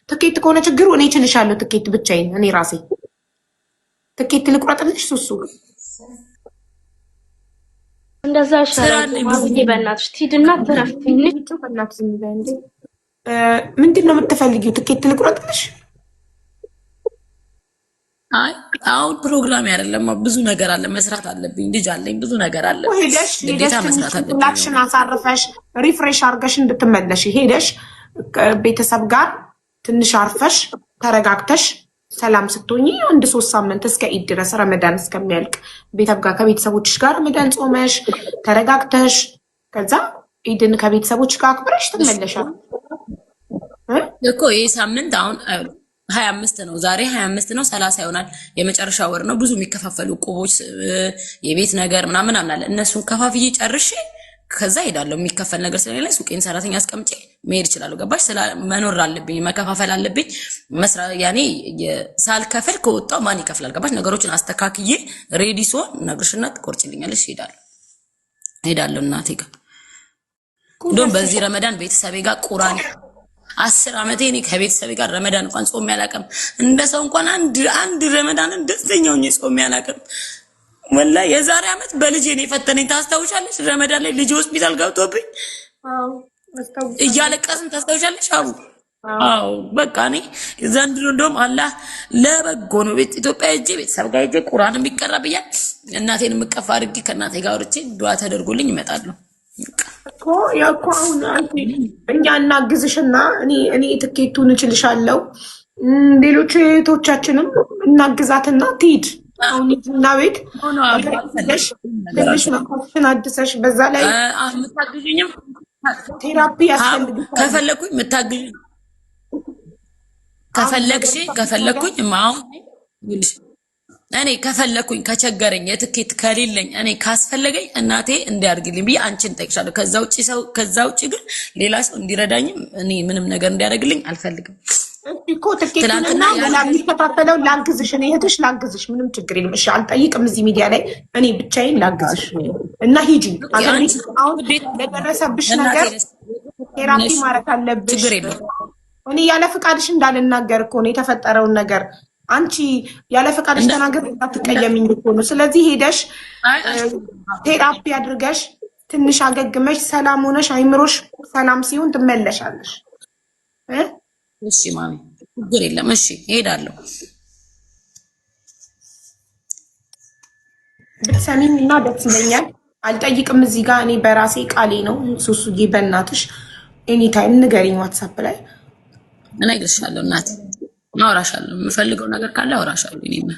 ትኬት ከሆነ ችግሩ እኔ እችልሻለሁ። ትኬት ብቻዬን እኔ ራሴ ትኬት ልቁረጥልሽ። ሱሱ እንደዛ ይሻላል። በእናትሽ ትሂድና ትረፍ ትንሽ። በእናትሽ ዝም በይ እንዴ! ምንድን ነው የምትፈልጊው? ትኬት ልቁረጥልሽ? አይ አሁን ፕሮግራም አይደለም፣ ብዙ ነገር አለ፣ መስራት አለብኝ፣ ልጅ አለኝ፣ ብዙ ነገር አለ። ሄደሽ መስራት አለብኝ። ሪላክሽን አሳርፈሽ ሪፍሬሽ አድርገሽ እንድትመለሽ ሄደሽ ቤተሰብ ጋር ትንሽ አርፈሽ ተረጋግተሽ ሰላም ስትሆኚ 1-3 ሳምንት እስከ ኢድ ድረስ ረመዳን እስከሚያልቅ ከቤተሰቦችሽ ጋር ረመዳን ጾመሽ ተረጋግተሽ ከዛ ኢድን ከቤተሰቦች ጋር አክብረሽ ትመለሻል እኮ። ይሄ ሳምንት አሁን 25 ነው፣ ዛሬ 25 ነው፣ 30 ይሆናል። የመጨረሻ ወር ነው። ብዙ የሚከፋፈሉ ቁቦች፣ የቤት ነገር ምናምን አለ። እነሱን ከፋፍዬ ጨርሼ ከዛ ሄዳለሁ። የሚከፈል ነገር ስለሌለ ሱቄን ሰራተኛ አስቀምጬ መሄድ እችላለሁ። ገባሽ? መኖር አለብኝ፣ መከፋፈል አለብኝ። ያኔ ሳልከፍል ከወጣው ማን ይከፍላል? ገባሽ? ነገሮችን አስተካክዬ ሬዲ ሲሆን ነግርሽና ትቆርጭልኛለሽ። ሄዳለሁ እናቴ ጋር። እንደውም በዚህ ረመዳን ቤተሰቤ ጋር ቁራን 10 ዓመቴ እኔ ከቤተሰቤ ጋር ረመዳን እንኳን ጾም ያላቀም እንደ ሰው እንኳን አንድ ረመዳንን ደስተኛ ሆኜ ጾም ያላቀም። ወላሂ የዛሬ ዓመት በልጄ ነው የፈተነኝ። ታስታውሻለሽ? ረመዳን ላይ ልጅ ሆስፒታል ገብቶብኝ እያለቀስን ታስታውሻለሽ? አዎ በቃ እኔ ዘንድሮ እንደውም አላህ ለበጎ ነው። ኢትዮጵያ ሄጄ ቤተሰብ ጋር ሄጄ ቁርአን የሚቀራ ብያል እናቴን የምቀፋ አድርጌ ከእናቴ ጋር ወርቼ ዱዓ ተደርጎልኝ እመጣለሁ እኮ። አሁን እኛ እናግዝሽና እኔ ትኬቱን እችልሻለሁ። ሌሎች እህቶቻችንም እናግዛትና ትሂድ። አሁን ሂጂና ቤት ትንሽ መኮችን አድሰሽ በዛ ላይ የምታግዥኝም ቴራፒ ያስፈልግሻል። ከፈለኩኝ የምታግዥ ከፈለኩኝ አሁን እኔ ከፈለኩኝ ከቸገረኝ የትኬት ከሌለኝ እኔ ካስፈለገኝ እናቴ እንዲያርግልኝ ብዬ አንቺን ጠይቅሻለሁ። ከዛ ውጪ ግን ሌላ ሰው እንዲረዳኝም እኔ ምንም ነገር እንዲያደርግልኝ አልፈልግም እኮ። ትኬቱንና የሚከፋፈለው ላግዝሽ፣ እኔ እህትሽ ላግዝሽ፣ ምንም ችግር የለም። እሺ አልጠይቅም እዚህ ሚዲያ ላይ እኔ ብቻዬን ላግዝሽ እና ሂጂ። አሁን ለደረሰብሽ ነገር ቴራፒ ማድረግ አለብሽ። ችግር የለም። እኔ ያለ ፍቃድሽ እንዳልናገር እኮ ነው የተፈጠረውን ነገር። አንቺ ያለ ፈቃድሽ ተናገር አትቀየሚኝ እኮ ነው። ስለዚህ ሄደሽ ቴራፒ አድርገሽ ትንሽ አገግመሽ ሰላም ሆነሽ አይምሮሽ ሰላም ሲሆን ትመለሻለሽ። እሺ ማሚ ችግር የለም። እሺ እሄዳለሁ። ብትሰሚኝ እና ደስ ይለኛል። አልጠይቅም እዚህ ጋር እኔ በራሴ ቃሌ ነው። ሱሱዬ በእናትሽ ኤኒታይም ንገሪኝ ዋትሳፕ ላይ እነግርሻለሁ እናቴ። አወራሻለሁ። የምፈልገው ነገር ካለ አወራሻለሁ። እኔማ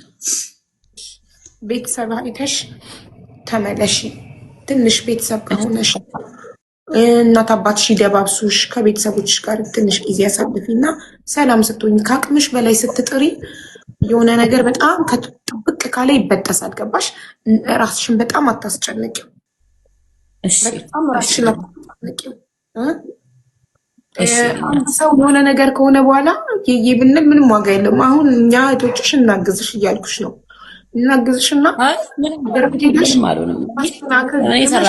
ቤተሰብ አይተሽ ተመለሽ። ትንሽ ቤተሰብ ከሆነሽ እናት አባትሽ ይደባብሱሽ፣ ከቤተሰቦችሽ ጋር ትንሽ ጊዜ ያሳልፊና ሰላም ስትሆኝ ከአቅምሽ በላይ ስትጥሪ የሆነ ነገር በጣም ጥብቅ ካለ ይበጠሳል። ገባሽ? ራስሽን በጣም አታስጨንቂው። በጣም ራስሽን አታስጨንቂው። ሰው የሆነ ነገር ከሆነ በኋላ ብንል ምንም ዋጋ የለም። አሁን እኛ እህቶችሽ እናግዝሽ እያልኩሽ ነው። እናግዝሽና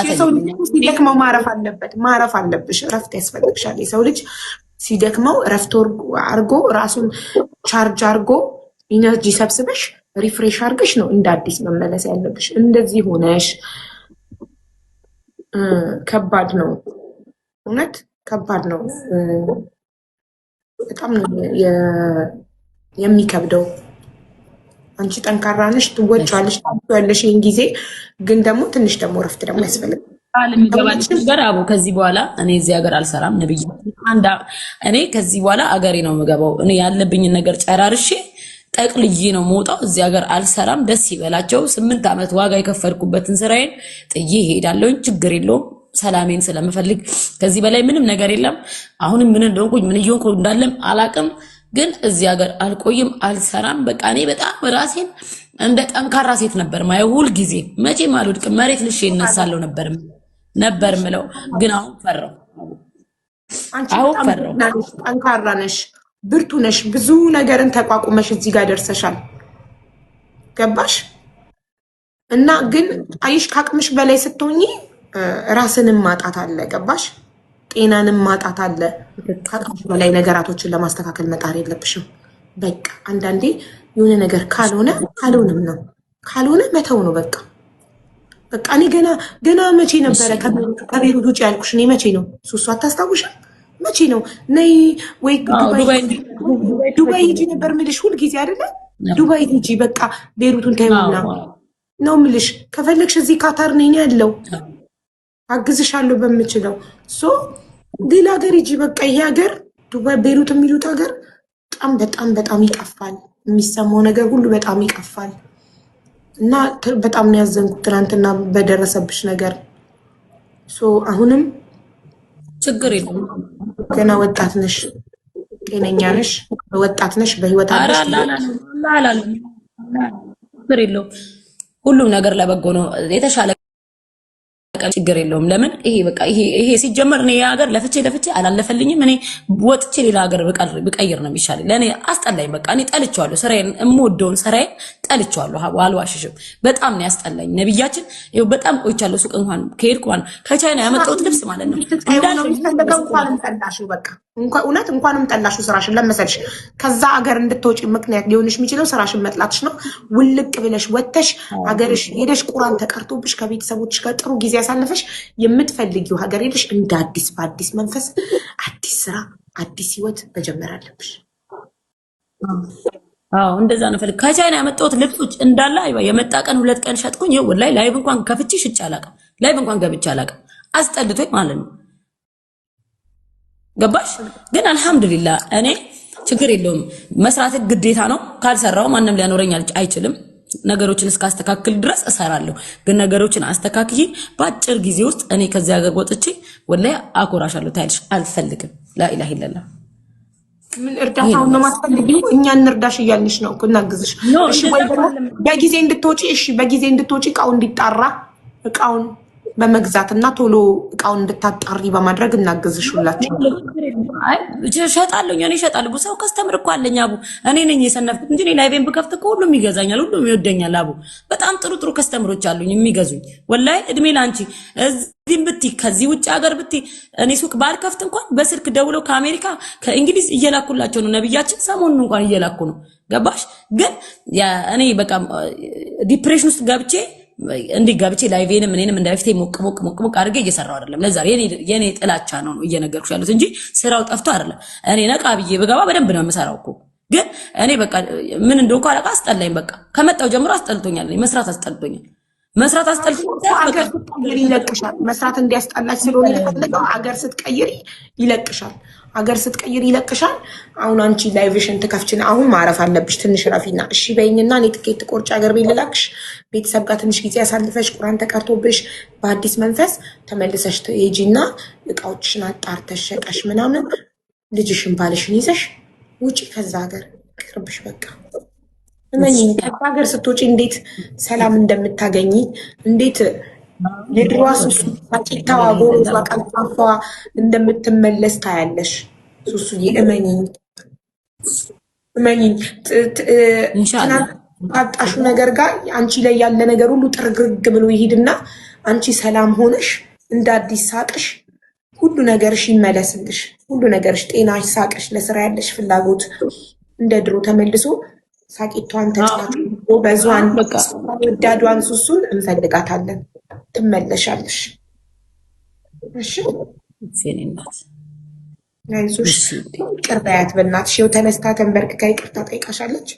የሰው ልጅ ሲደክመው ማረፍ አለበት። ማረፍ አለብሽ። እረፍት ያስፈልግሻል። የሰው ልጅ ሲደክመው እረፍት አርጎ ራሱን ቻርጅ አርጎ ኢነርጂ ሰብስበሽ ሪፍሬሽ አርገሽ ነው እንደ አዲስ መመለስ ያለብሽ። እንደዚህ ሆነሽ ከባድ ነው፣ እውነት ከባድ ነው። በጣም ነው የሚከብደው። አንቺ ጠንካራ ነሽ፣ ትወጫለሽ፣ ታያለሽ። ይሄን ጊዜ ግን ደግሞ ትንሽ ደግሞ እረፍት ደግሞ ያስፈልጋል። አቡ ከዚህ በኋላ እኔ እዚህ ሀገር አልሰራም። ነብይ እኔ ከዚህ በኋላ አገሬ ነው የምገባው። እኔ ያለብኝን ነገር ጨራርሼ ጠቅልዬ ነው የምወጣው። እዚህ ሀገር አልሰራም። ደስ ይበላቸው። 8 ዓመት ዋጋ የከፈልኩበትን ስራዬን ጥዬ እሄዳለሁኝ። ችግር የለውም። ሰላሜን ስለምፈልግ ከዚህ በላይ ምንም ነገር የለም። አሁንም ምን እንደሆንኩኝ ምን እየሆንኩ እንዳለም አላቅም። ግን እዚህ ሀገር አልቆይም፣ አልሰራም። በቃ እኔ በጣም ራሴን እንደ ጠንካራ ሴት ነበር ማየው። ሁል ጊዜ መቼም አልወድቅም፣ መሬት ልሼ እነሳለሁ ነበር ምለው። ግን አሁን ፈራው። ጠንካራ ነሽ፣ ብርቱ ነሽ። ብዙ ነገርን ተቋቁመሽ እዚህ ጋር ደርሰሻል። ገባሽ? እና ግን አይሽ ከአቅምሽ በላይ ስትሆኚ ራስንም ማጣት አለ። ገባሽ? ጤናንም ማጣት አለ። ከአቅምሽ በላይ ነገራቶችን ለማስተካከል መጣር የለብሽም። በቃ አንዳንዴ የሆነ ነገር ካልሆነ አልሆንም ነው፣ ካልሆነ መተው ነው በቃ። በቃ እኔ ገና መቼ ነበረ ከቤሩት ውጭ ያልኩሽ? እኔ መቼ ነው ሱሱ አታስታውሽም? መቼ ነው ነይ ወይ ዱባይ ሂጂ ነበር ምልሽ ሁልጊዜ አይደለ? ዱባይ ሂጂ በቃ ቤሩቱን ታይውና ነው ምልሽ። ከፈለግሽ እዚህ ካታር ነኝ ያለው አግዝሻለሁ በምችለው። ሌላ ሀገር ሂጂ በቃ። ይሄ ሀገር ዱባይ ቤሩት የሚሉት ሀገር በጣም ይቀፋል። የሚሰማው ነገር ሁሉ በጣም ይቀፋል። እና በጣም ነው ያዘንኩት ትናንትና በደረሰብሽ ነገር። አሁንም ችግር የለም ገና ወጣት ነሽ፣ ጤነኛ ነሽ፣ ወጣት ነሽ፣ በህይወት አለሽ። ችግር የለውም። ሁሉም ነገር ለበጎ ነው። የተሻለ ችግር የለውም። ለምን ይሄ በቃ ይሄ ሲጀመር እኔ ሀገር ለፍቼ አላለፈልኝም። እኔ ወጥቼ ሌላ ሀገር ብቀይር ነው የሚሻለኝ። ለእኔ አስጠላኝ። በቃ እኔ ጠልቼዋለሁ። ስራዬን የምወደውን ስራዬን ጠልቼዋለሁ። አልዋሽሽም። በጣም ነው ያስጠላኝ። ነብያችን ይኸው በጣም ቆይቻለሁ። ሱቅ እንኳን ከሄድኩ ከቻይና ያመጣሁት ልብስ ማለት ነው እንኳንም ጠላሽው። በቃ እንኳንም ጠላሽው ስራሽን ለመሰልሽ ከዛ ሀገር እንድትወጪ ምክንያት ሊሆንሽ የሚችለው ስራሽን መጥላትሽ ነው። ውልቅ ብለሽ ወጥተሽ ሀገርሽ ሄደሽ ቁራን ተቀርቶብሽ ከቤተሰቦች ጋር ጥሩ ጊዜ ያሳልፈሽ የምትፈልጊው ሀገር ሄደሽ እንደ አዲስ በአዲስ መንፈስ አዲስ ስራ አዲስ ህይወት መጀመር አለብሽ። እንደዛ ነው ፈልግ። ከቻይና ያመጣሁት ልብሶች እንዳለ የመጣ ቀን 2 ቀን ሸጥኩኝ። ይኸው ወላሂ ላይቭ እንኳን ከፍቼ ሽጬ አላውቅም። ላይቭ እንኳን ገብቼ አላውቅም። አስጠልቶኝ ማለት ነው። ገባሽ? ግን አልሐምዱሊላህ እኔ ችግር የለውም። መስራት ግዴታ ነው። ካልሰራው ማንም ሊያኖረኝ አይችልም። ነገሮችን እስካስተካክል ድረስ እሰራለሁ። ግን ነገሮችን አስተካክዬ በአጭር ጊዜ ውስጥ እኔ ከዚህ ሀገር ወጥቼ ወላሂ አኮራሻለሁ። ታይልሽ አልፈልግም። ላኢላሀ ኢለላህ። ምን እርዳታውን ነው የማትፈልጊው? እኛ እንርዳሽ እያልንሽ ነው እኮ እናግዝሽ። እሺ ወይ በጊዜ እንድትወጪ፣ እሺ በጊዜ እንድትወጪ እቃው እንዲጣራ እቃውን በመግዛትና ቶሎ እቃውን እንድታጣሪ በማድረግ እናግዝሽ ሁላችሁ። አይ እሸጣለሁ እኔ እሸጣለሁ። ሰው ከስተምር እኮ አለኝ አቡ። እኔ ነኝ የሰነፍኩት እንጂ እኔ ላይቬን ብከፍት እኮ ሁሉም ይገዛኛል፣ ሁሉም ይወደኛል አቡ። በጣም ጥሩ ከስተምሮች አሉኝ የሚገዙኝ። ወላሂ እድሜ ላንቺ። እዚህም ብትይ ከዚህ ውጭ ሀገር ብትይ እኔ ሱቅ ባልከፍት እንኳን በስልክ ደውለው ከአሜሪካ ከእንግሊዝ እየላኩላቸው ነው። ነብያችን ሰሞኑን እንኳን እየላኩ ነው። ገባሽ? ግን እኔ በቃ ዲፕሬሽን ውስጥ ገብቼ እንዲህ ገብቼ ላይቬንም እኔንም እንዳይፍቴ ሞቅ አድርጌ እየሰራው አይደለም። ለዛ የኔ ጥላቻ ነው እየነገርኩሽ ያሉት እንጂ ስራው ጠፍቶ አይደለም። እኔ ነቃ ብዬ በገባ በደንብ ነው የምሰራው እኮ። ግን እኔ በቃ ምን እንደሆነ አለቃ አስጠላኝ። በቃ ከመጣው ጀምሮ አስጠልቶኛል። መስራት አስጠልቶኛል። አገር ስትቀይሪ ይለቅሻል። መስራት እንዲያስጠላች ስለሆነ የፈለገው አገር ስትቀይሪ ይለቅሻል። አገር ስትቀይሪ ይለቅሻል። አሁን አንቺ ላይቭሽን ትከፍችን። አሁን ማረፍ አለብሽ። ትንሽ ረፊና እሺ በይኝና እኔ ትኬት ቆርጬ አገር ቤት ልላክሽ። ቤተሰብ ጋር ትንሽ ጊዜ ያሳልፈሽ ቁርአን ተቀርቶብሽ በአዲስ መንፈስ ተመልሰሽ ትሄጂና እቃዎችሽን አጣርተሽ ሸቀሽ ምናምን ልጅሽን ባልሽን ይዘሽ ውጪ ከዛ ሀገር ቅርብሽ በቃ። እመኚኝ ከዛ ሀገር ስትወጪ እንዴት ሰላም እንደምታገኝ እንዴት የድሮዋ ሱሱ ሳቂታዋ ጎሮዟ ቀልጣፏ እንደምትመለስ ታያለሽ። ሱሱዬ እመኚኝ። ካጣሹ ነገር ጋር አንቺ ላይ ያለ ነገር ሁሉ ጥርግርግ ብሎ ይሄድና አንቺ ሰላም ሆነሽ እንደ አዲስ ሳቅሽ ሁሉ ነገርሽ ይመለስልሽ። ሁሉ ነገርሽ፣ ጤናሽ፣ ሳቅሽ፣ ለስራ ያለሽ ፍላጎት እንደ ድሮ ተመልሶ ሳቂቷን ተጫዋች በዟን ወዳዷን ሱሱን እንፈልጋታለን። ትመለሻለሽ። እሺ ሴኔናት አይዞሽ። ይቅር በያት በእናትሽ። ይኸው ተነስታ ተንበርክካ ይቅርታ ጠይቃሻለች።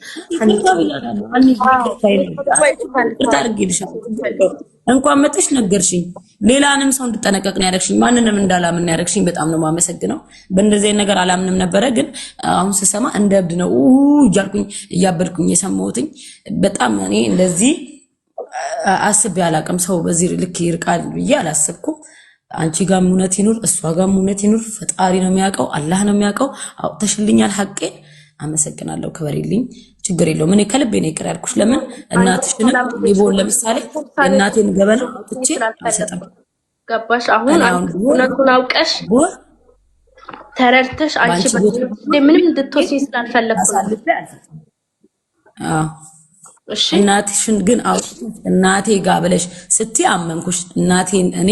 እንኳን መጥሽ ነገርሽኝ። ሌላንም ሰው እንድጠነቀቅ ነው ያደረግሽኝ። ማንንም እንዳላምን ያደረግሽኝ። በጣም ነው የማመሰግነው። በእንደዚህ ነገር አላምንም ነበረ፣ ግን አሁን ስሰማ እንደ እብድ ነው እያልኩኝ እያበድኩኝ የሰማሁትኝ። በጣም እኔ እንደዚህ አስቤ አላቅም። ሰው በዚህ ልክ ይርቃል ብዬ አላሰብኩም። አንቺ ጋርም እውነት ይኑር፣ እሷ ጋርም እውነት ይኑር። ፈጣሪ ነው የሚያውቀው፣ አላህ ነው የሚያውቀው። አውጥተሽልኛል ሐቄን። አመሰግናለሁ። ክበሪልኝ። ችግር የለውም። እኔ ከልቤ ነው ይቅር ያልኩሽ። ለምን እናትሽንም ይቦን ለምሳሌ እናቴን ገበና አውጥቼ አልሰጥም። ገባሽ? አሁን እውነቱን አውቀሽ ተረድተሽ አንቺ ምንም እንድትወስኝ ስላልፈለግኩ እናትሽን ግን እናቴ ጋር ብለሽ ስትይ አመንኩሽ። እናቴን እኔ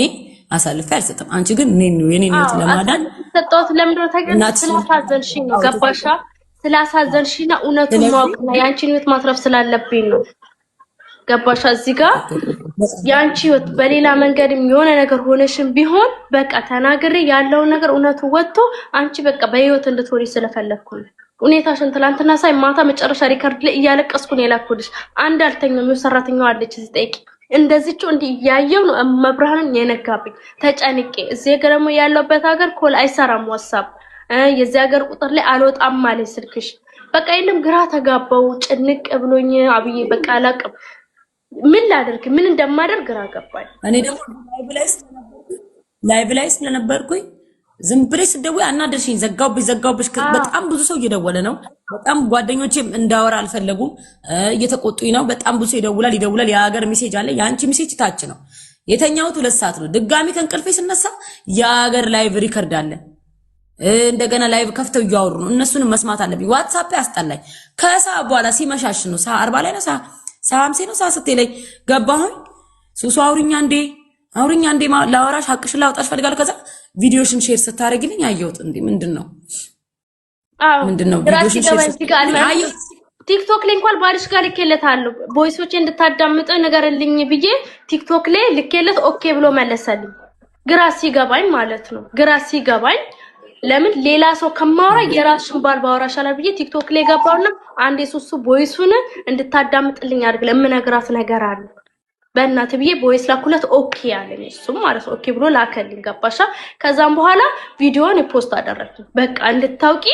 አሳልፌ አልሰጥም። አንቺ ግን የኔን ህይወት ለማዳን ሰጣሁት። ለምንድነው ታገኝ? ስላሳዘንሽኝ ነው። ገባሻ? ስላሳዘንሽኝ ነው። እውነቱን ማወቅ ነው። ያንቺን ህይወት ማትረፍ ስላለብኝ ነው። ገባሻ? እዚህ ጋር ያንቺ ህይወት በሌላ መንገድም የሆነ ነገር ሆነሽም ቢሆን በቃ ተናግሬ ያለው ነገር እውነቱ ወጥቶ አንቺ በቃ በህይወት እንድትወሪ ስለፈለኩ ነው። ሁኔታሽን ትላንትና ሳይ ማታ መጨረሻ ሪከርድ ላይ እያለቀስኩ ነው የላኩልሽ። አንድ አልተኛም። ሰራተኛው አለች ሲጠይቂ እንደዚህው እንዲህ ያየው ነው መብርሃንን የነካብኝ ተጨንቄ። እዚህ ጋር ደግሞ ያለበት ሀገር ኮል አይሰራም ዋትስአፕ የዚህ ሀገር ቁጥር ላይ አልወጣም ማለት ስልክሽ በቃ የለም። ግራ ተጋባው ጭንቅ ብሎኝ አብዬ በቃ አላቅም ምን ላደርግ ምን እንደማደርግ ግራ ገባኝ። እኔ ደግሞ ላይቭ ላይ ስለነበርኩኝ ዝም ብለሽ ስትደውይ አናደርሽኝ። ዘጋውብሽ በጣም ብዙ ሰው እየደወለ ነው። በጣም ጓደኞቼም እንዳወራ አልፈለጉም፣ እየተቆጡኝ ነው። በጣም ብዙ ሰው ይደውላል። የሀገር ሜሴጅ አለ። የአንቺ ሜሴጅ ታች ነው። የተኛሁት 2 ሰዓት ነው። ድጋሚ ከእንቅልፌ ስነሳ የሀገር ላይቭ ሪከርድ አለ። እንደገና ላይቭ ከፍተው እያወሩ ነው። እነሱንም መስማት አለብኝ። ዋትስአፕ ያስጠላኝ። ከሰዓት በኋላ ሲመሻሽ ነው። ሰዓት 40 ላይ ነው። ሰዓት 50 ነው። ሰዓት 60 ላይ ገባሁኝ። ሱሱ አውሪኛ እንዴ ላወራሽ ሀቅሽን ላውጣሽ ፈልጋለሁ። ከዛ ቪዲዮሽን ሼር ስታደርግልኝ አየሁት። እንዴ ምንድነው ቪዲዮሽን ሼር ስታደርግልኝ ቲክቶክ ላይ እንኳን ባልሽ ጋር ልኬለታለሁ። ቮይሶቼ እንድታዳምጠው ነገርልኝ ብዬ ቲክቶክ ላይ ልኬለት ኦኬ ብሎ መለሰልኝ። ግራ ሲገባኝ ማለት ነው። ግራ ሲገባኝ ለምን ሌላ ሰው ከማወራ የራስሽን ባል ባወራሻለሁ ብዬ ቲክቶክ ላይ ገባውና አንዴ ሱሱ ቮይሱን እንድታዳምጥልኝ አድርግ ለምነግራት ነገር አለ በእናትህ ብዬ ቮይስ ላኩለት። ኦኬ ያለኝ እሱም ማለት ኦኬ ብሎ ላከልኝ። ገባሻ? ከዛም በኋላ ቪዲዮውን ፖስት አደረግኩ። በቃ እንድታውቂ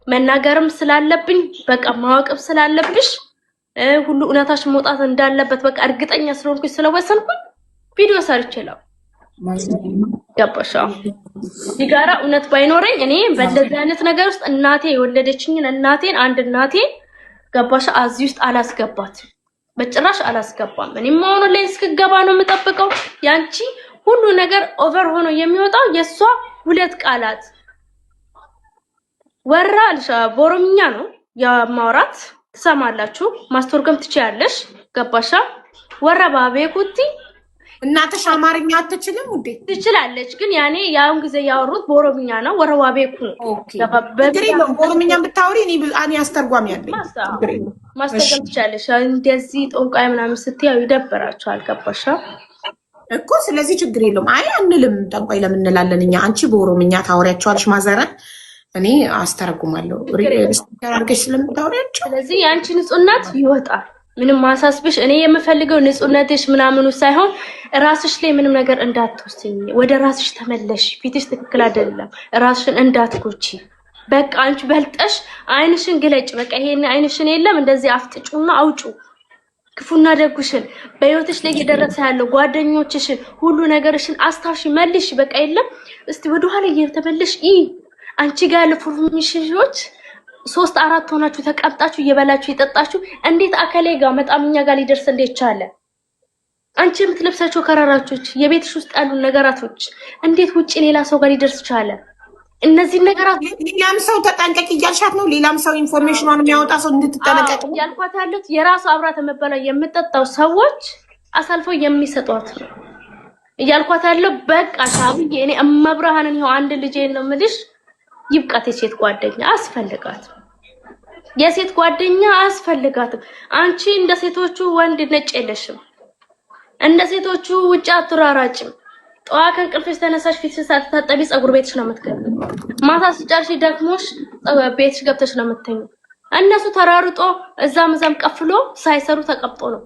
መናገርም ስላለብኝ በቃ ማወቅም ስላለብሽ ሁሉ እውነታሽ መውጣት እንዳለበት በቃ እርግጠኛ ስለሆንኩኝ ስለወሰንኩኝ ቪዲዮ ሰርቼላው ገባሻ? ይጋራ እውነት ባይኖረኝ እኔ በእንደዚህ አይነት ነገር ውስጥ እናቴ የወለደችኝን አንድ እናቴ ገባሻ እዚህ ውስጥ አላስገባት በጭራሽ አላስገባም። እኔም አሁን ላይ እስክገባ ነው የምጠብቀው። ያንቺ ሁሉ ነገር ኦቨር ሆኖ የሚወጣው የሷ 2 ቃላት ወራልሻ በኦሮምኛ ነው ያማውራት። ትሰማላችሁ፣ ማስተርጎም ትችያለሽ። ገባሻ? ወራ ባቤኩቲ እናትሽ አማርኛ አትችልም ውዴ? ትችላለች፣ ግን ያኔ ያውን ጊዜ ያወሩት በኦሮምኛ ነው። ወራዋ ቤኩ ነው። በኦሮምኛ ብታወሪ እኔ አስተርጓሚ ያለኝ ማስተርጎም ትችላለሽ። እንደዚህ ጦንቃይ ምናምን ስትያዩ ይደብራችኋል። ገባሻ እኮ? ስለዚህ ችግር የለውም። አይ አንልም። ጠንቋይ ለምን እንላለን እኛ? አንቺ በኦሮምኛ ታወሪያቸዋለሽ ማዘረን፣ እኔ አስተረጉማለሁ አድርገሽ ስለምታወሪያቸው። ስለዚህ የአንቺ ንጹህነት ይወጣል። ምንም ማሳስብሽ እኔ የምፈልገው ንጹህነትሽ ምናምኑ ሳይሆን ራስሽ ላይ ምንም ነገር እንዳትወስኝ። ወደ ራስሽ ተመለሽ። ፊትሽ ትክክል አይደለም። ራስሽን እንዳትጎጂ። በቃ አንቺ በልጠሽ አይንሽን ግለጭ። በቃ ይሄን አይንሽን የለም እንደዚህ አፍጥጩና አውጩ። ክፉና ደጉሽን በህይወትሽ ላይ እየደረሰ ያለው ጓደኞችሽን ሁሉ ነገርሽን አስታውሺ፣ መልሽ። በቃ የለም እስቲ ወደ ኋላ እየተመለሽ አንቺ ጋር ያለ ፎርሜሽኖች 3 4 ሆናችሁ ተቀምጣችሁ እየበላችሁ እየጠጣችሁ እንዴት አከሌ ጋር መጣምኛ ጋር ሊደርስ እንዴት ቻለ? አንቺ የምትለብሳቸው ከራራቾች የቤትሽ ውስጥ ያሉ ነገራቶች እንዴት ውጪ ሌላ ሰው ጋር ሊደርስ ቻለ? እነዚህ ነገራት ሌላም ሰው ተጠንቀቂ እያልሻት ነው? ሌላም ሰው ኢንፎርሜሽኗን የሚያወጣ ሰው እንድትጠነቀቂ ያልኳት ያሉት የራሱ አብራት መበላ የምጠጣው ሰዎች አሳልፈው የሚሰጧት ነው እያልኳት ያለው። በቃ ሻብዬ እኔ እመብርሃንን ይኸው አንድ ልጄ ነው የምልሽ። ይብቃት። የሴት ጓደኛ አስፈልጋት። የሴት ጓደኛ አስፈልጋትም። አንቺ እንደ ሴቶቹ ወንድ ነጭ የለሽም። እንደ ሴቶቹ ውጭ አትራራጭም። ጠዋት ከእንቅልፍሽ ተነሳሽ ፊትሽ ሳትታጠቢ ፀጉር ቤትሽ ነው የምትገቢው። ማታ ስጨርሽ ደክሞሽ ቤትሽ ገብተሽ ነው የምትተኙ። እነሱ ተራርጦ እዛም ቀፍሎ ሳይሰሩ ተቀምጦ ነው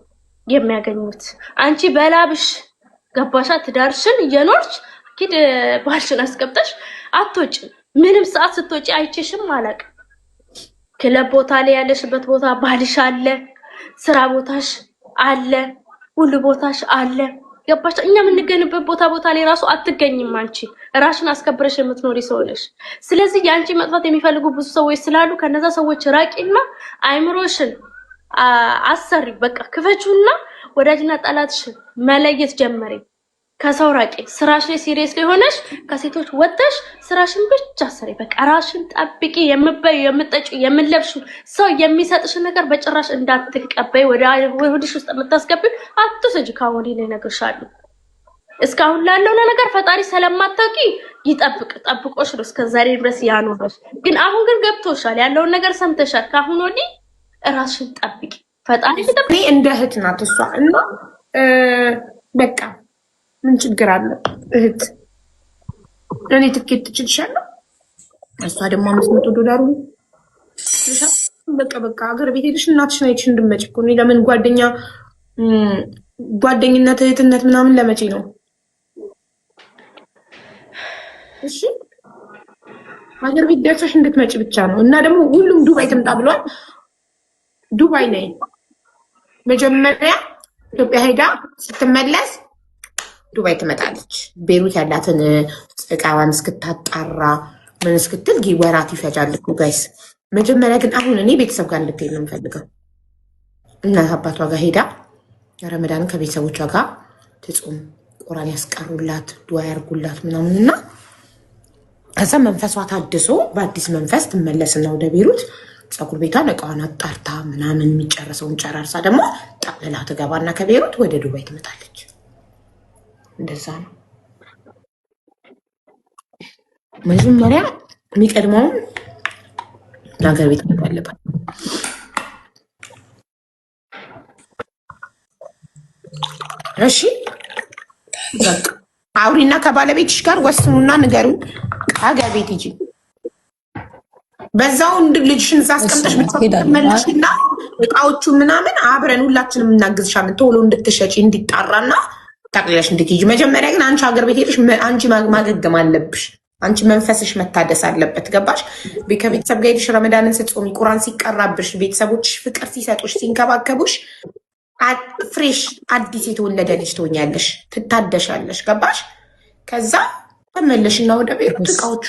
የሚያገኙት። አንቺ በላብሽ ገባሻ? ትዳርሽን እየኖርሽ ኪድ ባልሽን አስቀምጠሽ አትወጪም። ምንም ሰዓት ስትወጪ አይቼሽም አላውቅም። ክለብ ቦታ ላይ ያለሽበት ቦታ ባልሽ አለ፣ ስራ ቦታሽ አለ፣ ሁሉ ቦታሽ አለ። ገባሽ? እኛ የምንገኝበት ቦታ ላይ ራሱ አትገኝም። አንቺ ራስሽን አስከብረሽ የምትኖሪ ሰው ነሽ። ስለዚህ ያንቺ መጥፋት የሚፈልጉ ብዙ ሰዎች ስላሉ ከነዛ ሰዎች ራቂና አይምሮሽን አሰሪ። በቃ ክፈቹና ወዳጅና ጠላትሽን መለየት ጀመሪ። ከሰው ራቂ። ስራሽ ላይ ሲሪየስ ሆነሽ ከሴቶች ወጥተሽ ስራሽን ብቻ ሰሪ። በቃ ራስሽን ጠብቂ። የምበዩ የምጠጪ የምለብሹ ሰው የሚሰጥሽ ነገር በጭራሽ እንዳትቀበይ። ወደ ሆድሽ ውስጥ የምታስገቢ አትሰጂ። ካሁን ላይ እነግርሻለሁ። እስካሁን ላለው ነገር ፈጣሪ ስለማታውቂ ጠብቆሽ ነው እስከዛሬ ድረስ ያኖርሽ። ግን አሁን ግን ገብቶሻል፣ ያለውን ነገር ሰምተሻል። ካሁን ወዲህ ራስሽን ጠብቂ። ፈጣሪ እኔ እንደ እህት ናት እሷ እና በቃ ምን ችግር አለ እህት? እኔ ትኬት ትችልሻለሁ፣ እሷ ደግሞ $500 በቃ ሀገር ቤት ሄደሽ እናትሽን አይተሽ እንድትመጪ እኮ ነው። ለምን ጓደኝነት እህትነት ምናምን ለመቼ ነው? እሺ ሀገር ቤት ደርሰሽ እንድትመጪ ብቻ ነው። እና ደግሞ ሁሉም ዱባይ ትምጣ ብሏል። ዱባይ ላይ መጀመሪያ ኢትዮጵያ ሄዳ ስትመለስ ዱባይ ትመጣለች። ቤሩት ያላትን እቃዋን እስክታጣራ ምን እስክትል ወራት ይፈጃል እኮ ጋይስ። መጀመሪያ ግን አሁን እኔ ቤተሰብ ጋር እንድትሄድ ነው የምፈልገው። እናት አባቷ ጋር ሄዳ ረመዳን ከቤተሰቦቿ ጋር ትጹም፣ ቁርአን ያስቀሩላት፣ ዱዓ ያርጉላት ምናምንና ከዛ መንፈሷ ታድሶ በአዲስ መንፈስ ትመለስና ወደ ቤሩት ፀጉር ቤቷን እቃዋን አጣርታ ምናምን የሚጨርሰውን ጨራርሳ ደግሞ ጠቅልላ ትገባና ከቤሩት ወደ ዱባይ ትመጣለች። እንደዛ ነው። መጀመሪያ የሚቀድመውን ሀገር ቤት አለባት። እሺ አውሪና ከባለቤትሽ ጋር ወስኑና ንገሩን። ሀገር ቤት ሂጂ። በዛው ልጅሽን እዛ አስቀምጠሽ ብትመለሽና እቃዎቹ ምናምን አብረን ሁላችንም እናግዝሻለን ቶሎ እንድትሸጪ እንዲጣራና ታቅለሽ እንድትሄጂ። መጀመሪያ ግን አንቺ ሀገር ቤት ሄደሽ አንቺ ማገገም አለብሽ። አንቺ መንፈስሽ መታደስ አለበት። ገባሽ? ከቤተሰብ ጋር ሄደሽ ረመዳንን ስትጾሚ ቁርአን ሲቀራብሽ ቤተሰቦችሽ ፍቅር ሲሰጡሽ ሲንከባከቡሽ ፍሬሽ አዲስ የተወለደ ልጅ ትሆኛለሽ፣ ትታደሻለሽ። ገባሽ? ከዛ ተመለሽና ወደ ቤት እቃዎች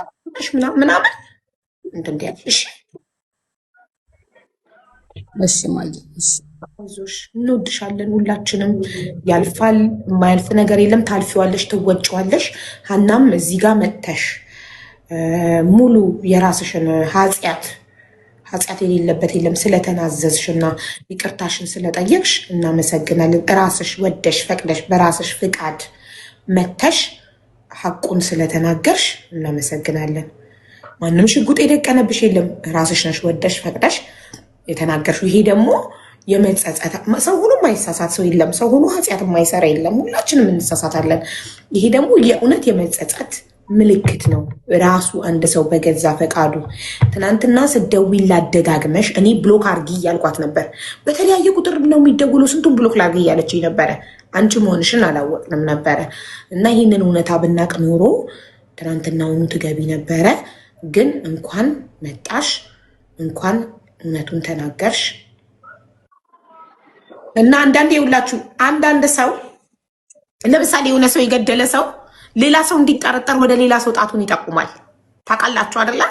ምናምን እንትን ትያለሽ። እሺ ማለት እሺ፣ አይዞሽ፣ እንወድሻለን ሁላችንም። ያልፋል፣ የማያልፍ ነገር የለም። ታልፊዋለሽ፣ ትወጪዋለሽ። ሀናም እዚህ ጋር መጥተሽ ሙሉ የራስሽን ኃጢአት የሌለበት የለም ስለተናዘዝሽና ይቅርታሽን ስለጠየቅሽ እናመሰግናለን። ራስሽ ወደሽ ፈቅደሽ በራስሽ ፍቃድ መተሽ ሐቁን ስለተናገርሽ እናመሰግናለን። ማንም ሽጉጥ የደቀነብሽ የለም። ራስሽ ነሽ ወደሽ ፈቅደሽ የተናገርሽው። ይሄ ደግሞ የመጸጸት ሰው ሁሉ የማይሳሳት ሰው የለም። ሰው ሁሉ ኃጢአት የማይሰራ የለም። ሁላችንም እንሳሳታለን። ይሄ ደግሞ የእውነት የመጸጸት ምልክት ነው። ራሱ አንድ ሰው በገዛ ፈቃዱ ትናንትና ስደውይላት ደጋግመሽ እኔ ብሎክ አርጊ እያልኳት ነበር። በተለያየ ቁጥር ነው የሚደውለው። ስንቱን ብሎክ ላርጊ እያለችኝ ነበረ። አንቺ መሆንሽን አላወቅንም ነበረ። እና ይህንን እውነታ ብናቅ ኖሮ ትናንትናውኑ ትገቢ ነበረ። ግን እንኳን መጣሽ፣ እንኳን እውነቱን ተናገርሽ። እና አንዳንዴ የውላችሁ አንዳንድ ሰው ለምሳሌ የሆነ ሰው የገደለ ሰው ሌላ ሰው እንዲጠረጠር ወደ ሌላ ሰው ጣቱን ይጠቁማል። ታውቃላችሁ አይደለ?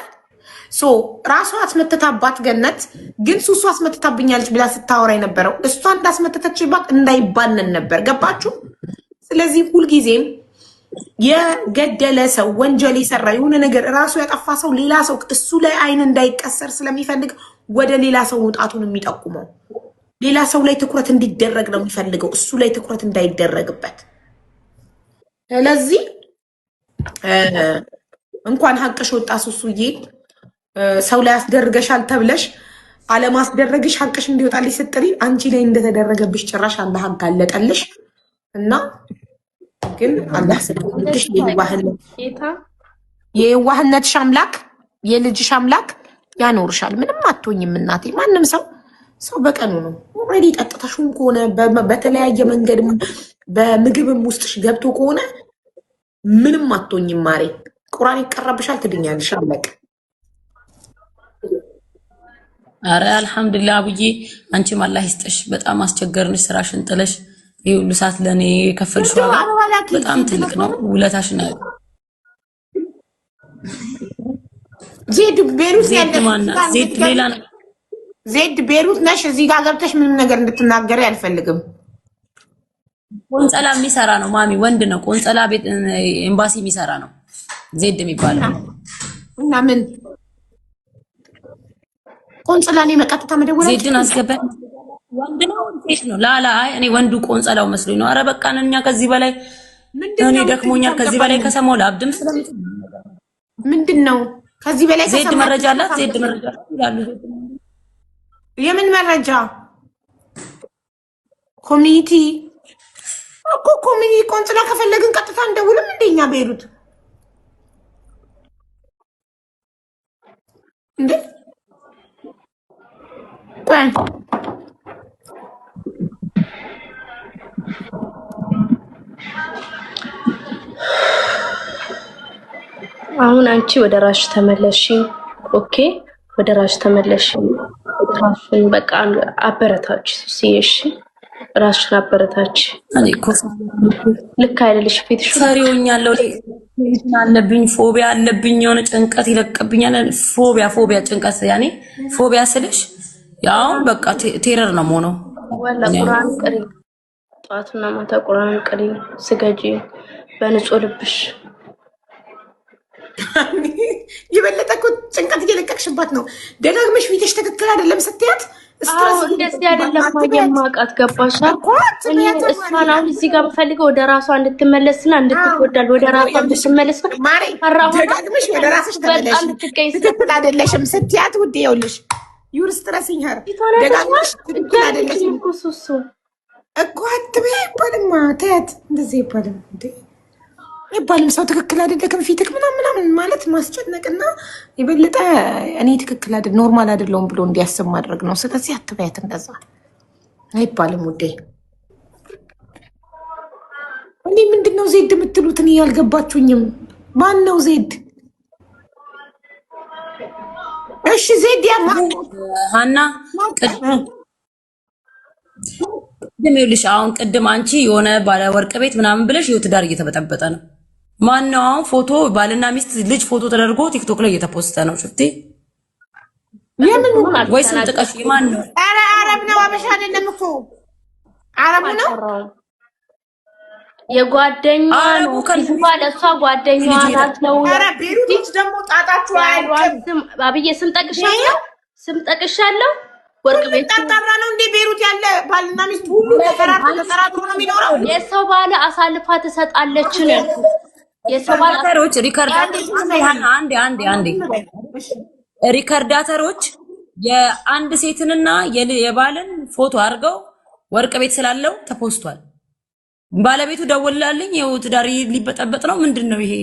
ራሷ አስመተታባት ገነት ግን ሱሱ አስመተታብኛለች ብላ ስታወራ የነበረው እሷ እንዳስመተተችባት እንዳይባነን ነበር። ገባችሁ? ስለዚህ ሁልጊዜም የገደለ ሰው ወንጀል የሰራ የሆነ ነገር ራሱ ያጠፋ ሰው ሌላ ሰው እሱ ላይ አይን እንዳይቀሰር ስለሚፈልግ ወደ ሌላ ሰው ጣቱን የሚጠቁመው ሌላ ሰው ላይ ትኩረት እንዲደረግ ነው የሚፈልገው፣ እሱ ላይ ትኩረት እንዳይደረግበት። ስለዚህ እንኳን ሀቅሽ ወጣ ሱሱዬ፣ ሰው ላይ አስደርገሻል ተብለሽ አለማስደረግሽ ሀቅሽ እንዲወጣልሽ ስትሪ አንቺ ላይ እንደተደረገብሽ ጭራሽ አላህ አጋለጠልሽ። እና ግን አላህ ስለልጅሽ የዋህነትሽ አምላክ የልጅሽ አምላክ ያኖርሻል። ምንም አትሆኝም እናቴ። ማንም ሰው በቀኑ ነው። ኦልሬዲ ጠጥተሽም ከሆነ በተለያየ መንገድ በምግብም ውስጥሽ ገብቶ ከሆነ ምንም አትሆኝም ማሬ። ቁርአን ይቀራብሻል፣ ትድኛለሽ። አለቅ አረ አልሐምዱሊላህ አቡዬ፣ አንቺም አላህ ይስጥሽ። በጣም አስቸገርንሽ ስራሽን ጥለሽ ይሄ ሁሉ ሰዓት ለኔ የከፈልሽ ዋጋ በጣም ትልቅ ነው። ውለታሽ ነው። ዜድ ቤሩት ዜድ ሌላ ነው። ዜድ ቤሩት ነሽ። እዚህ ጋር ገብተሽ ምንም ነገር እንድትናገሪ አልፈልግም። ቆንጸላ የሚሰራ ነው ማሚ፣ ወንድ ነው። ቆንጸላ ቤት ኤምባሲ የሚሰራ ነው ዜድ የሚባለው። እና ምን ቆንጸላ ነው መቀጥታ መደወል ዜድን አስገባኝ። ወንድ ነው ሴት ነው? ላላ አይ እኔ ወንዱ ቆንጸላው መስሎኝ ነው። አረ በቃ እኛ ከዚህ በላይ እኔ ደክሞኛል። ከዚህ በላይ ከሰማሁ ለአብድም ስለምትል ምንድነው ከዚህ በላይ ዜድ መረጃ አላት ዜድ መረጃ ይላሉ። የምን መረጃ? ኮሚኒቲ እኮ ኮሚኒቲ ቆንጽላ ከፈለግን ቀጥታ እንደውልም እንደኛ ቤሩት እንዴ አሁን አንቺ ወደ ራስሽ ተመለሽ። ኦኬ ወደ ራስሽ ተመለሽ። ራስሽን በቃ አበረታች ሲይሽ ራስሽን አበረታች። እኔ እኮ ልክ አይደለሽ። ፊትሽ ፈሪውኛለሁ። አለብኝ ፎቢያ አለብኝ። የሆነ ጭንቀት ይለቀብኛል። ፎቢያ ጭንቀት ያኔ ፎቢያ ስልሽ ያው በቃ ቴረር ነው የምሆነው። ወላ ቁርአን ቅሪ፣ ጧትና ማታ ቁርአን ቅሪ፣ ስገጂ በንጹህ ልብሽ። የበለጠ እኮ ጭንቀት እየለቀቅሽባት ነው። ደጋግመሽ ፊትሽ ትክክል አይደለም ስትያት ስትረስ እንደዚህ አይደለም ማየማቃት ገባሽ እኮ እሷን አሁን እዚህ ጋር በፈልገው ወደ ራሷ እንድትመለስና እንድትወዳል ወደ ራሷ እንድትመለስ ማሪ ደጋግመሽ ወደ ራስሽ ተመለሽ። ትክክል አይደለሽም ስትያት ውዴ ይኸውልሽ ዩር ስትረሲኝ ሀር ደጋግመሽ ትክክል አይደለሽም እኮ አትበይ አይባልም። ተያት እንደዚህ አይባልም እንዴ ይባልም። ሰው ትክክል አይደለም ፊትክ ምናምን ማለት ማስጨነቅና የበለጠ እኔ ትክክል አይደል ኖርማል አይደለሁም ብሎ እንዲያስብ ማድረግ ነው። ስለዚህ አትበያት፣ እንደዛ አይባልም ውዴ። እኔ ምንድነው ዜድ የምትሉት? እኔ ያልገባችሁኝም። ማን ነው ዜድ? እሺ ዜድ ያማ ሀና ቅድም ይኸውልሽ፣ አሁን ቅድም አንቺ የሆነ ባለ ወርቅ ቤት ምናምን ብለሽ ይኸው ትዳር እየተበጠበጠ ነው። ማነው አሁን ፎቶ ባልና ሚስት ልጅ ፎቶ ተደርጎ ቲክቶክ ላይ እየተፖስተ ነው። ሽፍቲ የምን ወይስ እንጥቀሽ? ማን ነው? ኧረ አረብ ነው አበሻ አይደለም እኮ አረቡ ነው። የጓደኛዋ ነው ከልባ ለሷ ጓደኛዋ ናት ነው። ኧረ ቤሩት ደግሞ ጣጣችሁ አይቀርም። አብዬ ስም ጠቅሻለሁ ወርቅ ቤት ተጣጣራ ነው እንዴ? ቤሩት ያለ ባልና ሚስት ሁሉ ተሰራቱ ነው የሚኖረው። የሰው ባለ አሳልፋ ትሰጣለች ነው። የሰው ባለታሮች ሪከርዳተሮች አንዴ ሪከርዳተሮች የአንድ ሴትንና የባልን ፎቶ አድርገው ወርቅ ቤት ስላለው ተፖስቷል። ባለቤቱ ደወልላልኝ ይኸው ትዳር ሊበጠበጥ ነው። ምንድነው ይሄ?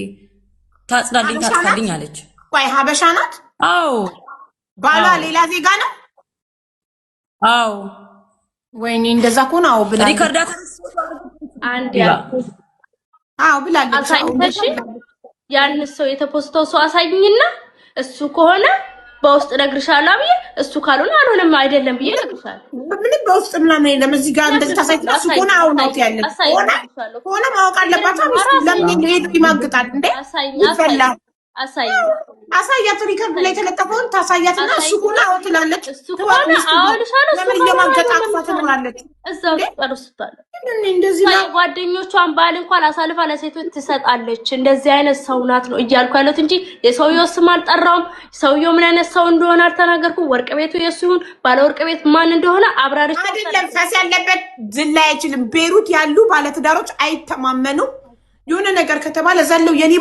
ታጽዳልኝ አለች። ቆይ ሀበሻ ናት? አዎ። ባሏ ሌላ ዜጋ ነው? አዎ። ወይኔ እንደዛ ከሆነ አዎ ብላለች። ሪከርዳተሮች አንድ አዎ ብላለች። አሳይተሽ ያን ሰው የተፖስተው ሰው አሳይኝና እሱ ከሆነ በውስጥ እነግርሻለሁ ብዬ እሱ ካልሆነ አልሆነም አይደለም ብዬ እነግርሻለሁ። ምንም በውስጥ ምናምን የለም። እዚህ ጋር እንደዚህ ታሳይተሽ እሱ ከሆነ አሁን ነው ያለች ከሆነ ማወቅ አለባቸው። ለምን ሄዱ ይማግጣል እንዴ? ይፈላ አሳያት። ሪከርድ ላይ የተለጠፈውን ታሳያትና እሱ ከሆነ አዎ ትላለች። እሱ ከሆነ አዎ ልሻለሁ። ለምን እየማገጣ አቅፋ ትኖራለች? እዛው ተጠርሱታል። እንደዚህ ነው ጓደኞቿን ባል እንኳን አሳልፋ ለሴቶች ትሰጣለች። እንደዚህ አይነት ሰው ናት ነው እያልኩ ያለሁት እንጂ የሰውየው ስም አልጠራውም። ሰውየው ምን አይነት ሰው እንደሆነ አልተናገርኩም። ወርቅ ቤቱ የሱ ይሁን ባለ ወርቅ ቤት ማን እንደሆነ አብራሪሽ አይደለም። ፈስ ያለበት ዝላ አይችልም። ቤሩት ያሉ ባለትዳሮች አይተማመኑም። የሆነ ነገር ከተባለ ዘለው የኔ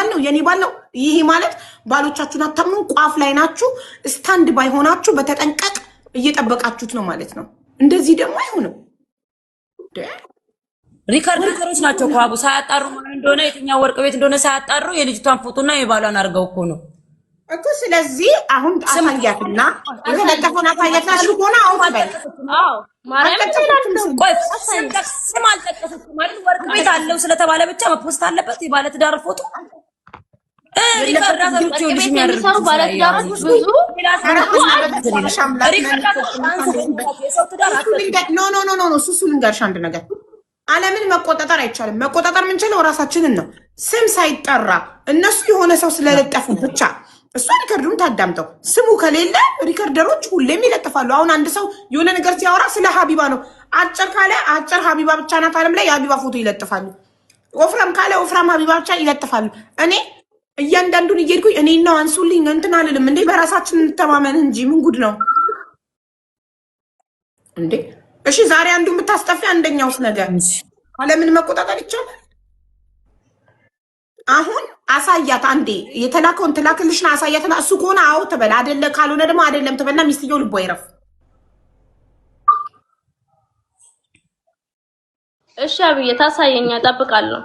ባል ነው። ይሄ ማለት ባሎቻችሁን አታምኑ፣ ቋፍ ላይ ናችሁ። ስታንድ ባይ ሆናችሁ በተጠንቀቅ እየጠበቃችሁት ነው ማለት ነው። እንደዚህ ደግሞ አይሆንም። ሪከርደሮች ናቸው እኮ አቡ ሳያጣሩ ማን እንደሆነ የትኛው ወርቅ ቤት እንደሆነ ሳያጣሩ የልጅቷን ፎቶና የባሏን አድርገው እኮ ነው እኮ። ስለዚህ አሁን አሳያትና የተለጠፈውን አሳያትና እሱ ሆነ አሁን በል ስም አልጠቀሰችም ማለት ወርቅ ቤት አለው ስለተባለ ብቻ መፖስት አለበት የባለ ትዳር ፎቶ። ሪከርዳተሮች ይኸውልሽ የሚያደርጉት ባለትዳሮች ብዙ እሱ ልንገርሽ አንድ ነገር፣ ዓለምን መቆጣጠር አይቻልም። መቆጣጠር የምንችለው ራሳችንን ነው። ስም ሳይጠራ እነሱ የሆነ ሰው ስለለጠፉ ብቻ እሷ ሪከርዱን ታዳምጠው። ስሙ ከሌለ ሪከርደሮች ሁሌም ይለጥፋሉ። አሁን አንድ ሰው የሆነ ነገር ሲያወራ ስለ ሀቢባ ነው። አጭር ካለ አጭር ሀቢባ ብቻ ናት ዓለም ላይ የሀቢባ ፎቶ ይለጥፋሉ። ወፍራም ካለ ወፍራም ሀቢባ ብቻ ይለጥፋሉ። እኔ እያንዳንዱን እየሄድኩኝ እኔ ነው አንሱልኝ እንትን አልልም እንዴ። በራሳችን እንተማመን እንጂ ምን ጉድ ነው እንዴ? እሺ ዛሬ አንዱን ብታስጠፊ አንደኛውስ ነገር ዓለምን መቆጣጠር ይቻላል? አሁን አሳያት አንዴ የተላከውን ትላክልሽና አሳያትና እሱ ከሆነ አዎ ትበል፣ አይደለ ካልሆነ ደግሞ አይደለም ትበልና ሚስትየው ልቦ ይረፍ። እሺ አብዬ ታሳየኛ፣ እጠብቃለሁ።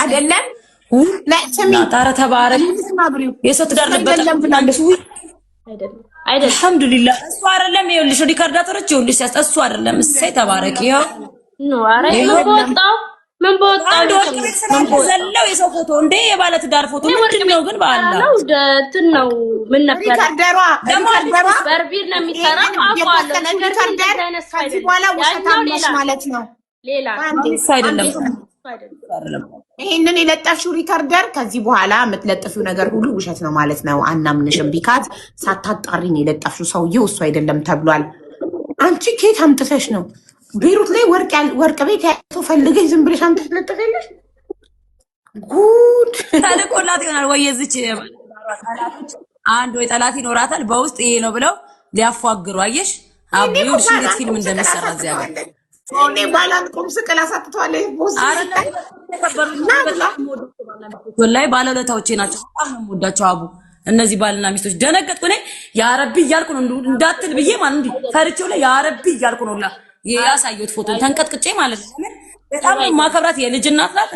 አይደለም ለስሚ ታረ ተባረክ የሰው ትዳር ነበር ብላለሽ። ወይ አይደለም አይደለም፣ አልሐምዱሊላህ እሱ አይደለም። ይኸውልሽ ሪካርዳተሮች ይኸውልሽ እሱ አይደለም። እሰይ ተባረክ። ይኸው ኖ አረ ምን በወጣው ዘለው የሰው ፎቶ እንደ የባለ ትዳር ፎቶ ምንድን ነው ግን? በአላ ነው እንትን ነው ምን ነበር ሪካርደሯ በርቢር ነው የሚሰራው። አቋለ ነገር ከዚህ በኋላ ውሸታምነሽ ማለት ነው። ሌላ አይደለም። ይሄንን የለጠፍሽው ሪካርደር ከዚህ በኋላ የምትለጥፊው ነገር ሁሉ ውሸት ነው ማለት ነው። አናምንሽም። ቢካዝ ሳታጣሪን የለጠፍሽው ሰውዬው እሱ አይደለም ተብሏል። አንቺ ኬት አምጥተሽ ነው ቤሩት ላይ ወርቅ ቤት ያቶ ፈልገሽ ዝም ብለሽ አምጥተሽ ለጥፈሽ? ጉድ ታልቆላት ይሆናል ወይ የዚች አንድ ወይ ጠላት ይኖራታል በውስጥ ይሄ ነው ብለው ሊያፏግሩ። አየሽ አብዩ ሽንት ፊልም እንደሚሰራ እዚያ ጋር እኔ ባላን ቁም ስቅል አሳጥቷል። ቦስ ወላሂ ባለውለታዎቼ ናቸው። በጣም ነው የምወዳቸው አቡ እነዚህ ባልና ሚስቶች። ደነገጥኩ እኔ ያ ረቢ እያልኩ ነው እንዳትል ብዬ ማለት እንዴ ፈርቼው ላይ ያ ረቢ እያልኩ ነው ያሳየሁት ፎቶ ተንቀጥቅጬ ማለት ነው። በጣም ማከብራት የልጅ እናት ናት።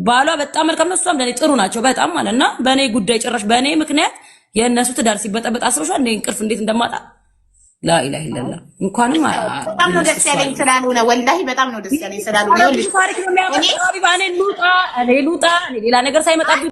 ባሏ በጣም መልካም ነው፣ እሷም ለኔ ጥሩ ናቸው በጣም ማለትና በእኔ ጉዳይ ጭራሽ በእኔ ምክንያት የእነሱ ትዳር ሲበጠበጥ አስበሻል እንዴ እንቅልፍ እንዴት እንደማጣ ላኢላሀ ኢለላህ። እንኳንም በጣም ነው ደስ ያለኝ ስላልሆነ ወላሂ በጣም ነው ደስ ያለኝ ስላልሆነ። ታሪክ ነው የሚያወጣው። ሀቢባ እኔ ልውጣ እኔ ሌላ ነገር ሳይመጣብኝ